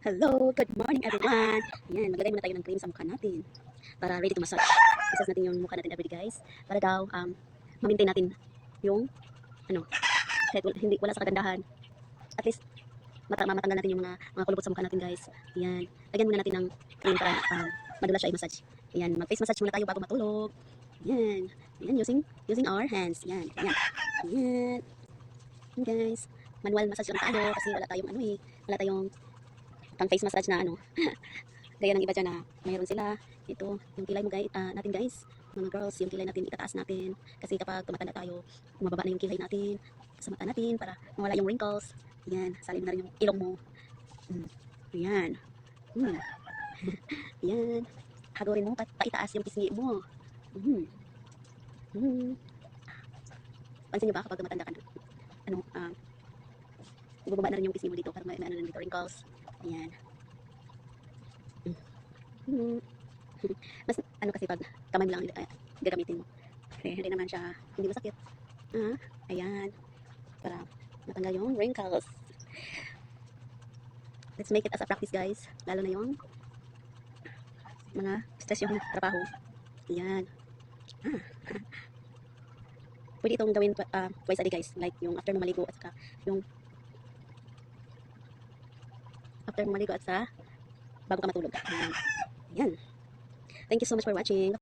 Hello, good morning everyone. Ayan, maglagay muna tayo ng cream sa mukha natin para ready to massage. Massage natin yung mukha natin everyday guys. Para daw ma-maintain natin yung kahit wala sa kagandahan. At least matanggal natin yung mga kulubot sa mukha natin guys. Ayan, lagyan muna natin ng cream para madula siya i-massage. Ayan, mag-face massage muna tayo bago matulog. Ayan, ayan using our hands. Ayan, ayan. Ayan. Ayan guys, manual massage lang tayo kasi wala tayong pang face massage na gaya ng iba dyan na mayroon sila. Ito, yung kilay mo guys, natin guys, mga girls, yung kilay natin itataas natin kasi kapag tumatanda tayo, bumababa na yung kilay natin sa mata natin para mawala yung wrinkles. Yan, salin mo na rin yung ilong mo. Yan. Yan. Hagurin mo, paitaas yung pisngi mo. Pansin nyo ba kapag tumatanda ka na, bubaba na rin yung pisngi mo dito para may ano na dito, wrinkles. Ayan. Mas kasi pag kamay mo lang gagamitin mo. Hindi naman siya, hindi masakit. Ayan. Para matanggal yung wrinkles. Let's make it as a practice guys. Lalo na yung mga stress yung trabaho. Ayan. Pwede itong gawin twice a day guys. Like yung after mo maligo at saka yung after mo maligo at sa bago ka matulog. Ayan. Ayan. Thank you so much for watching.